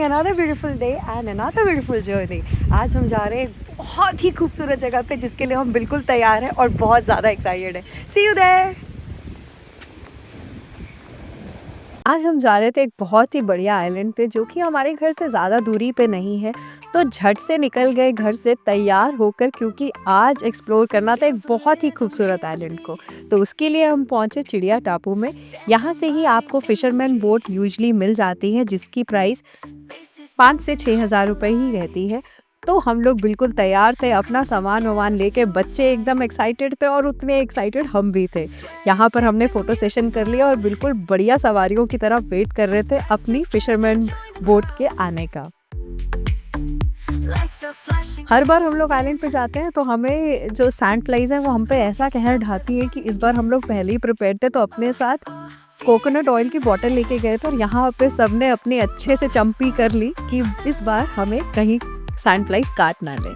Morning, another beautiful day and another beautiful journey. आज हम जा रहे हैं एक बहुत ही खूबसूरत जगह पे जिसके लिए हम बिल्कुल तैयार हैं और बहुत ज़्यादा एक्साइटेड हैं। सी यू देयर। आज हम जा रहे थे एक बहुत ही बढ़िया आइलैंड पे जो कि हमारे घर से ज़्यादा दूरी पे नहीं है। तो झट से निकल गए घर से तैयार होकर, क्योंकि आज एक्सप्लोर करना था एक बहुत ही खूबसूरत आइलैंड को। तो उसके लिए हम पहुंचे चिड़िया टापू में। यहाँ से ही आपको फिशरमैन बोट यूजली मिल जाती है जिसकी प्राइस 5 से 6 हज़ार रुपये ही रहती है। तो हम लोग बिल्कुल तैयार थे, अपना सामान वामान लेके। बच्चे एकदम एक्साइटेड थे और उतने एक्साइटेड हम भी थे। यहाँ पर हमने फ़ोटो सेशन कर लिया और बिल्कुल बढ़िया सवारियों की तरह वेट कर रहे थे अपनी फिशरमैन बोट के आने का। हर बार हम लोग आइलैंड पे जाते हैं तो हमें जो सैंड फ्लाइज हैं वो हम पे ऐसा कहर ढाती है कि इस बार हम लोग पहले ही प्रिपेयर थे, तो अपने साथ कोकोनट ऑयल की बोतल लेके गए थे और यहाँ पे सबने अपनी अच्छे से चंपी कर ली कि इस बार हमें कहीं सैंड फ्लाई काट ना ले।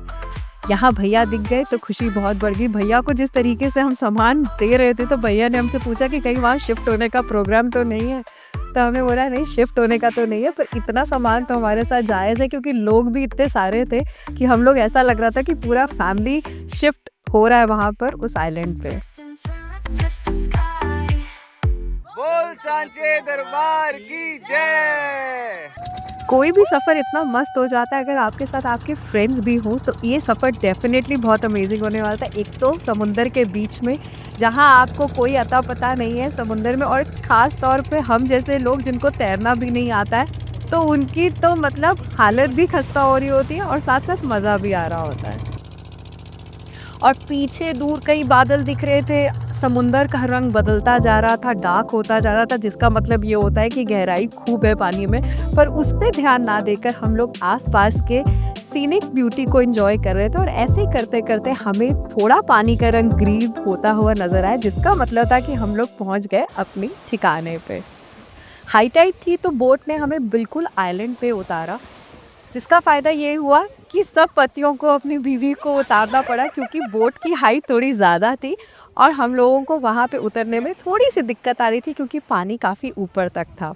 यहाँ भैया दिख गए तो खुशी बहुत बढ़ गई। भैया को जिस तरीके से हम सामान दे रहे थे तो भैया ने हमसे पूछा कि कहीं वहाँ शिफ्ट होने का प्रोग्राम तो नहीं है। तो हमने बोला नहीं, शिफ्ट होने का तो नहीं है, पर इतना सामान तो हमारे साथ जायज़ है, क्योंकि लोग भी इतने सारे थे कि हम लोग ऐसा लग रहा था कि पूरा फैमिली शिफ्ट हो रहा है वहाँ पर उस आइलैंड पे। बोल सांचे दरबार की जय। कोई भी सफ़र इतना मस्त हो जाता है अगर आपके साथ आपके फ्रेंड्स भी हों, तो ये सफ़र डेफिनेटली बहुत अमेजिंग होने वाला था। एक तो समुंदर के बीच में जहाँ आपको कोई अता पता नहीं है समुंदर में, और ख़ास तौर पे हम जैसे लोग जिनको तैरना भी नहीं आता है तो उनकी तो मतलब हालत भी खस्ता हो रही होती है और साथ साथ मज़ा भी आ रहा होता है। और पीछे दूर कई बादल दिख रहे थे। समुंदर का रंग बदलता जा रहा था, डार्क होता जा रहा था, जिसका मतलब ये होता है कि गहराई खूब है पानी में। पर उस पर ध्यान ना देकर हम लोग आसपास के सीनिक ब्यूटी को एंजॉय कर रहे थे। और ऐसे ही करते करते हमें थोड़ा पानी का रंग ग्रीन होता हुआ नजर आया, जिसका मतलब था कि हम लोग पहुंच गए अपनी ठिकाने पे। हाई टाइड थी तो बोट ने हमें बिल्कुल आइलैंड पे उतारा, जिसका फ़ायदा ये हुआ कि सब पतियों को अपनी बीवी को उतारना पड़ा, क्योंकि बोट की हाइट थोड़ी ज़्यादा थी और हम लोगों को वहाँ पे उतरने में थोड़ी सी दिक्कत आ रही थी, क्योंकि पानी काफ़ी ऊपर तक था।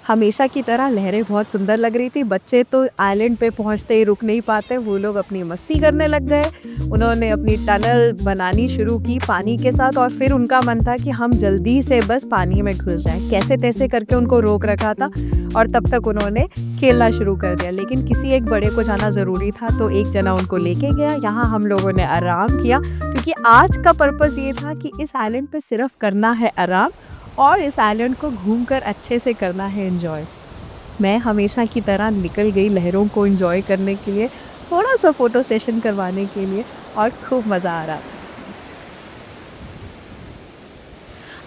हमेशा की तरह लहरें बहुत सुंदर लग रही थी। बच्चे तो आइलैंड पे पहुंचते ही रुक नहीं पाते, वो लोग अपनी मस्ती करने लग गए। उन्होंने अपनी टनल बनानी शुरू की पानी के साथ, और फिर उनका मन था कि हम जल्दी से बस पानी में घुस जाएं। कैसे तैसे करके उनको रोक रखा था और तब तक उन्होंने खेलना शुरू कर दिया। लेकिन किसी एक बड़े को जाना ज़रूरी था तो एक जना उनको लेके गया। यहाँ हम लोगों ने आराम किया, क्योंकि आज का पर्पज़ ये था कि इस आइलैंड पे सिर्फ करना है आराम और इस आइलैंड को घूमकर अच्छे से करना है एंजॉय। मैं हमेशा की तरह निकल गई लहरों को एंजॉय करने के लिए, थोड़ा सा फ़ोटो सेशन करवाने के लिए, और खूब मज़ा आ रहा था।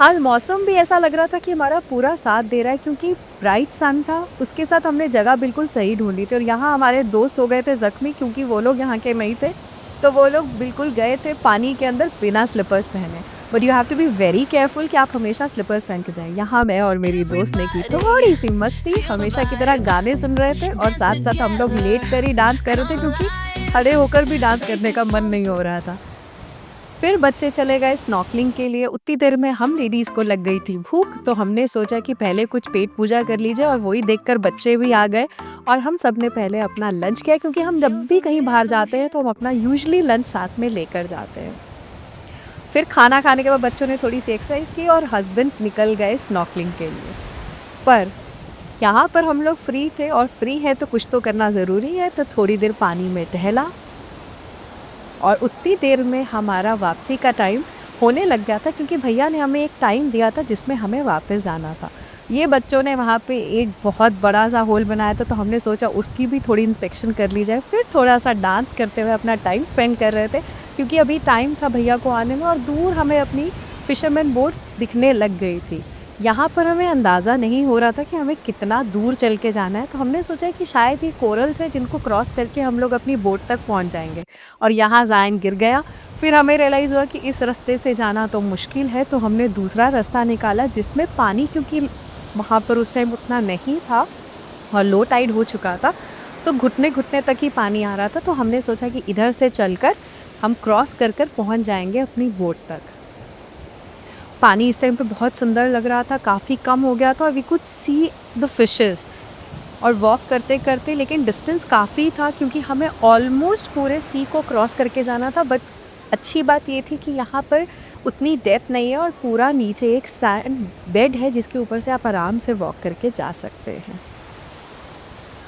आज मौसम भी ऐसा लग रहा था कि हमारा पूरा साथ दे रहा है, क्योंकि ब्राइट सन था। उसके साथ हमने जगह बिल्कुल सही ढूंढी थी। और यहाँ हमारे दोस्त हो गए थे ज़ख्मी, क्योंकि वो लोग यहाँ के नहीं थे, तो वो लोग बिल्कुल गए थे पानी के अंदर बिना स्लिपर्स पहने। But you have to be very careful कि आप हमेशा स्लिपर्स पहन के जाएं। यहाँ मैं और मेरी दोस्त ने की थोड़ी सी मस्ती, हमेशा की तरह गाने सुन रहे थे और साथ साथ हम लोग लेट कर ही डांस कर रहे थे, क्योंकि खड़े होकर भी डांस करने का मन नहीं हो रहा था। फिर बच्चे चले गए स्नॉर्कलिंग के लिए। उतनी देर में हम लेडीज़ को लग गई थी भूख, तो हमने सोचा कि पहले कुछ पेट पूजा कर लीजिए, और वही देखकर बच्चे भी आ गए और हम सब ने पहले अपना लंच किया, क्योंकि हम जब भी कहीं बाहर जाते हैं तो हम अपना यूजुअली लंच साथ में लेकर जाते हैं। फिर खाना खाने के बाद बच्चों ने थोड़ी सी एक्सरसाइज की और हस्बैंड्स निकल गए स्नॉर्कलिंग के लिए। पर यहाँ पर हम लोग फ्री थे, और फ्री है तो कुछ तो करना ज़रूरी है, तो थोड़ी देर पानी में टहला। और उतनी देर में हमारा वापसी का टाइम होने लग गया था, क्योंकि भैया ने हमें एक टाइम दिया था जिसमें हमें वापस जाना था। ये बच्चों ने वहाँ पे एक बहुत बड़ा सा होल बनाया था, तो हमने सोचा उसकी भी थोड़ी इंस्पेक्शन कर ली जाए। फिर थोड़ा सा डांस करते हुए अपना टाइम स्पेंड कर रहे थे, क्योंकि अभी टाइम था भैया को आने में, और दूर हमें अपनी फिशरमैन बोट दिखने लग गई थी। यहाँ पर हमें अंदाज़ा नहीं हो रहा था कि हमें कितना दूर चल के जाना है, तो हमने सोचा कि शायद ये कोरल्स है जिनको क्रॉस करके हम लोग अपनी बोट तक पहुँच जाएंगे। और यहाँ ज़ाइन गिर गया। फिर हमें रियलाइज़ हुआ कि इस रास्ते से जाना तो मुश्किल है, तो हमने दूसरा रास्ता निकाला जिसमें पानी, क्योंकि वहाँ पर उस टाइम उतना नहीं था और लो टाइड हो चुका था, तो घुटने घुटने तक ही पानी आ रहा था। तो हमने सोचा कि इधर से चलकर हम क्रॉस कर कर पहुँच जाएंगे अपनी बोट तक। पानी इस टाइम पे बहुत सुंदर लग रहा था, काफ़ी कम हो गया था, और we could see the fishes. और वॉक करते करते, लेकिन डिस्टेंस काफ़ी था क्योंकि हमें ऑलमोस्ट पूरे सी को क्रॉस करके जाना था। बट अच्छी बात ये थी कि यहाँ पर उतनी डेप्थ नहीं है और पूरा नीचे एक सैंड बेड है जिसके ऊपर से आप आराम से वॉक करके जा सकते हैं।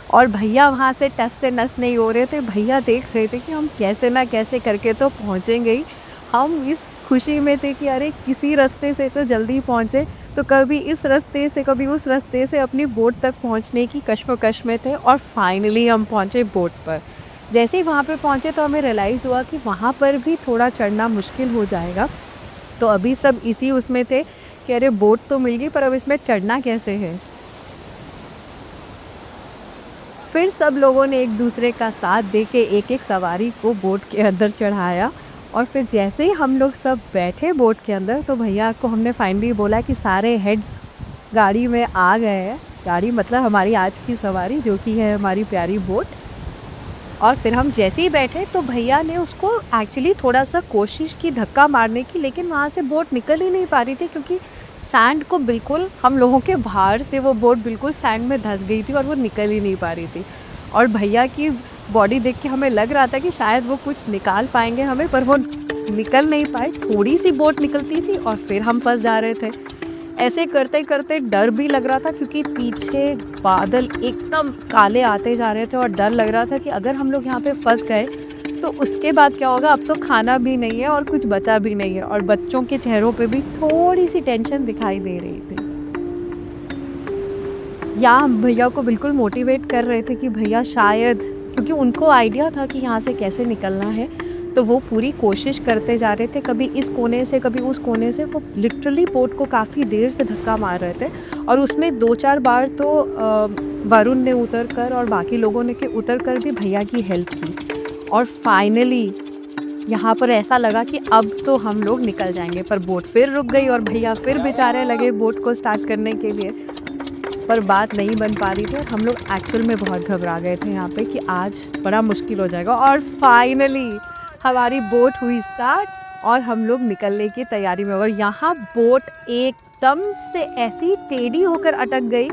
और भैया वहाँ से टस से नस नहीं हो रहे थे। भैया देख रहे थे कि हम कैसे ना कैसे करके तो पहुँचेंगे ही। हम इस खुशी में थे कि अरे किसी रास्ते से तो जल्दी पहुँचे, तो कभी इस रास्ते से कभी उस रास्ते से अपनी बोट तक पहुँचने की कश्मकश में थे। और फाइनली हम पहुँचे बोट पर। जैसे ही वहाँ पे पहुँचे तो हमें रियलाइज़ हुआ कि वहाँ पर भी थोड़ा चढ़ना मुश्किल हो जाएगा। तो अभी सब इसी उसमें थे कि अरे बोट तो मिल गई, पर अब इसमें चढ़ना कैसे है। फिर सब लोगों ने एक दूसरे का साथ दे के एक एक सवारी को बोट के अंदर चढ़ाया। और फिर जैसे ही हम लोग सब बैठे बोट के अंदर, तो भैया को हमने फाइनली बोला कि सारे हेड्स गाड़ी में आ गए हैं। गाड़ी मतलब हमारी आज की सवारी, जो कि है हमारी प्यारी बोट। और फिर हम जैसे ही बैठे तो भैया ने उसको एक्चुअली थोड़ा सा कोशिश की धक्का मारने की, लेकिन वहाँ से बोट निकल ही नहीं पा रही थी क्योंकि सैंड को बिल्कुल हम लोगों के बाहर से वो बोट बिल्कुल सैंड में धंस गई थी और वो निकल ही नहीं पा रही थी। और भैया की बॉडी देख के हमें लग रहा था कि शायद वो कुछ निकाल पाएंगे हमें, पर वो निकल नहीं पाए। थोड़ी सी बोट निकलती थी और फिर हम फंस जा रहे थे। ऐसे करते करते डर भी लग रहा था क्योंकि पीछे बादल एकदम काले आते जा रहे थे और डर लग रहा था कि अगर हम लोग यहाँ पे फंस गए तो उसके बाद क्या होगा। अब तो खाना भी नहीं है और कुछ बचा भी नहीं है। और बच्चों के चेहरों पे भी थोड़ी सी टेंशन दिखाई दे रही थी। या हम भैया को बिल्कुल मोटिवेट कर रहे थे कि भैया शायद, क्योंकि उनको आइडिया था कि यहाँ से कैसे निकलना है, तो वो पूरी कोशिश करते जा रहे थे। कभी इस कोने से कभी उस कोने से, वो लिटरली बोट को काफ़ी देर से धक्का मार रहे थे। और उसमें 2-4 बार तो वरुण ने उतर कर और बाकी लोगों ने के उतर कर भी भैया की हेल्प की। और फाइनली यहाँ पर ऐसा लगा कि अब तो हम लोग निकल जाएंगे, पर बोट फिर रुक गई और भैया फिर बेचारे लगे बोट को स्टार्ट करने के लिए, पर बात नहीं बन पा रही थी। और हम लोग एक्चुअल में बहुत घबरा गए थे यहाँ पे कि आज बड़ा मुश्किल हो जाएगा। और फाइनली हमारी बोट हुई स्टार्ट और हम लोग निकलने की तैयारी में। और यहाँ बोट एकदम से ऐसी टेढ़ी होकर अटक गई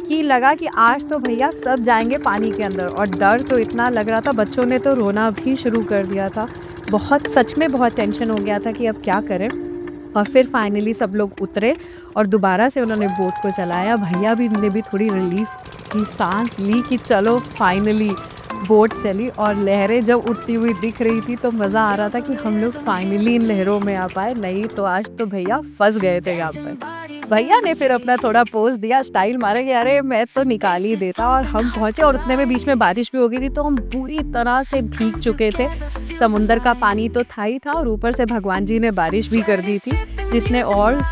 कि लगा कि आज तो भैया सब जाएंगे पानी के अंदर। और डर तो इतना लग रहा था, बच्चों ने तो रोना भी शुरू कर दिया था। बहुत, सच में बहुत टेंशन हो गया था कि अब क्या करें। और फिर फाइनली सब लोग उतरे और दोबारा से उन्होंने बोट को चलाया। भैया भी ने भी थोड़ी रिलीफ की सांस ली कि चलो फाइनली बोट चली। और लहरें जब उठती हुई दिख रही थी तो मज़ा आ रहा था कि हम लोग फाइनली इन लहरों में आ पाए। नहीं तो आज तो भैया फंस गए थे यहाँ पर। भैया ने फिर अपना थोड़ा पोज दिया, स्टाइल मारा कि अरे मैं तो निकाल ही देता। और हम पहुँचे और उतने में बीच में बारिश भी हो गई थी, तो हम पूरी तरह से भीग चुके थे। समुंदर का पानी तो था ही था और ऊपर से भगवान जी ने बारिश भी कर दी थी, जिसने और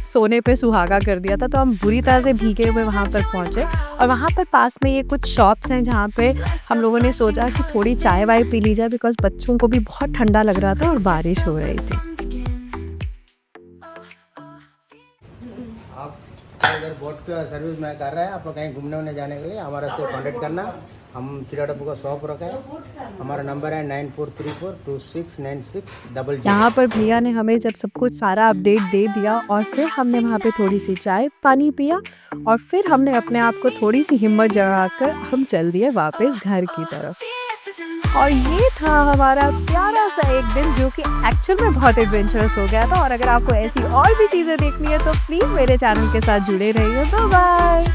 सोने पे सुहागा कर दिया था। तो हम बुरी तरह से भीगे हुए वहाँ पर पहुँचे। और वहाँ पर पास में ये कुछ शॉप्स हैं जहाँ पे हम लोगों ने सोचा कि थोड़ी चाय वाय पी ली जाए, बिकॉज बच्चों को भी बहुत ठंडा लग रहा था और बारिश हो रही थी। आप इधर बोट का सर्विस मैं कर रहा है, आपको कहीं घूमने उमने जाने के लिए हमारा से कांटेक्ट करना। हम चिराडप्पू का शॉप रखा है, हमारा नंबर है 9434269600। यहाँ पर भैया ने हमें जब सब कुछ सारा अपडेट दे दिया और फिर हमने वहाँ पे थोड़ी सी चाय पानी पिया और फिर हमने अपने आप को थोड़ी सी हिम्मत जगाकर हम चल दिए वापस घर की तरफ। और ये था हमारा प्यारा सा एक दिन, जो कि एक्चुअल में बहुत एडवेंचरस हो गया था। और अगर आपको ऐसी और भी चीज़ें देखनी है तो प्लीज़ मेरे चैनल के साथ जुड़े रहिए। Bye bye.